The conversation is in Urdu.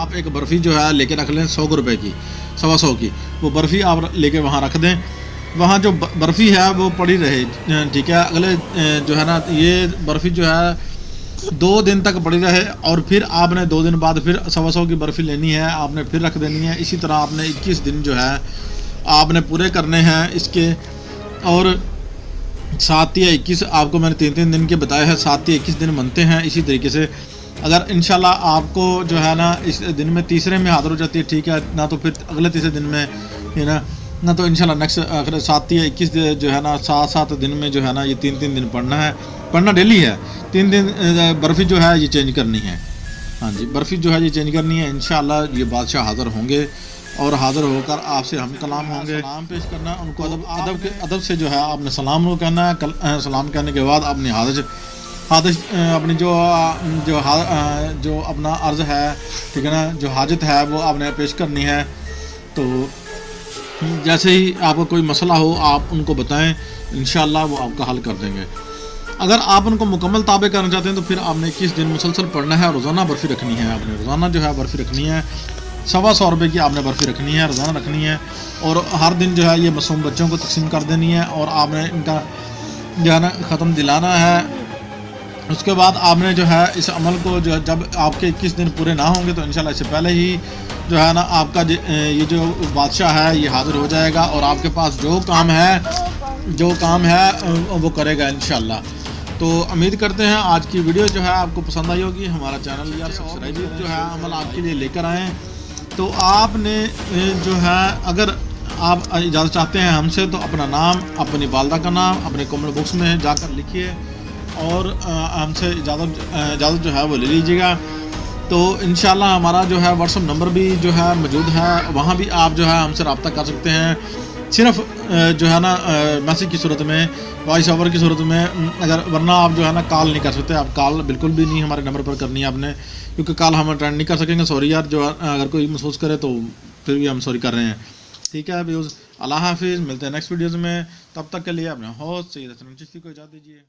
آپ ایک برفی جو ہے لے کے رکھ لیں 100 روپے کی 125 کی، وہ برفی آپ لے کے وہاں رکھ دیں، وہاں جو برفی ہے وہ پڑی رہے، ٹھیک ہے، اگلے جو ہے نا یہ برفی جو ہے 2 دن تک پڑی رہے، اور پھر آپ نے 2 دن بعد پھر 125 کی برفی لینی ہے، آپ نے پھر رکھ دینی ہے، اسی طرح آپ نے 21 دن جو ہے آپ نے پورے کرنے ہیں اس کے، اور 7 یا 21 آپ کو میں نے 3 دن کے بتایا ہے، 7 یا 21 دن بنتے ہیں اسی طریقے سے۔ اگر انشاءاللہ آپ کو جو ہے نا اس دن میں تیسرے میں حاضر ہو جاتی ہے، ٹھیک ہے، نہ تو پھر اگلے تیسرے دن میں ہے نا، نہ تو انشاءاللہ نیکسٹ آخر 7 یا 21 جو ہے نا 7 دن میں جو ہے نا یہ 3 دن پڑھنا ہے، پڑھنا ڈیلی ہے، 3 دن برفی جو ہے یہ چینج کرنی ہے، ہاں جی برفی جو ہے یہ چینج کرنی ہے، انشاءاللہ یہ بادشاہ حاضر ہوں گے اور حاضر ہو کر آپ سے ہم کلام ہوں گے، سلام پیش کرنا ان کو، ادب سے جو ہے آپ نے سلام کو کہنا ہے، سلام کہنے کے بعد آپ نے حاضر اپنی جو اپنا عرض ہے، ٹھیک ہے نا، جو حاجت ہے وہ آپ نے پیش کرنی ہے۔ تو جیسے ہی آپ کو کوئی مسئلہ ہو آپ ان کو بتائیں، انشاءاللہ وہ آپ کا حل کر دیں گے۔ اگر آپ ان کو مکمل تابع کرنا چاہتے ہیں تو پھر آپ نے 21 دن مسلسل پڑھنا ہے، روزانہ برفی رکھنی ہے، آپ نے روزانہ جو ہے برفی رکھنی ہے، 125 روپے کی آپ نے برفی رکھنی ہے، روزانہ رکھنی ہے، اور ہر دن جو ہے یہ معصوم بچوں کو تقسیم کر دینی ہے، اور آپ نے ان کا جو ہے نا ختم دلانا ہے۔ اس کے بعد آپ نے جو ہے اس عمل کو جو جب آپ کے 21 دن پورے نہ ہوں گے تو انشاءاللہ اس سے پہلے ہی جو ہے نا آپ کا یہ جو بادشاہ ہے یہ حاضر ہو جائے گا، اور آپ کے پاس جو کام ہے وہ کرے گا انشاءاللہ۔ تو امید کرتے ہیں آج کی ویڈیو جو ہے آپ کو پسند آئی ہوگی، ہمارا چینل یار سبسکرائب جو ہے عمل آپ کے لیے لے کر آئیں۔ تو آپ نے جو ہے اگر آپ اجازت چاہتے ہیں ہم سے تو اپنا نام، اپنی والدہ کا نام اپنے کمنٹ باکس میں جا کر لکھیے، اور ہم سے اجازت جو ہے وہ لے لیجیے گا۔ تو انشاءاللہ ہمارا جو ہے واٹس ایپ نمبر بھی جو ہے موجود ہے، وہاں بھی آپ جو ہے ہم سے رابطہ کر سکتے ہیں، صرف جو ہے نا میسیج کی صورت میں، وائس اوور کی صورت میں، ورنہ آپ جو ہے نا کال نہیں کر سکتے، آپ کال بالکل بھی نہیں ہمارے نمبر پر کرنی ہے آپ نے، کیونکہ کال ہم اٹینڈ نہیں کر سکیں گے، سوری یار، جو اگر کوئی محسوس کرے تو پھر بھی ہم سوری کر رہے ہیں، ٹھیک ہے ویوز۔ اللہ حافظ، ملتے ہیں نیکسٹ ویڈیوز میں، تب تک کے لیے اپنے ہوسٹ سید حسن چشتی کو اجازت دیجیے۔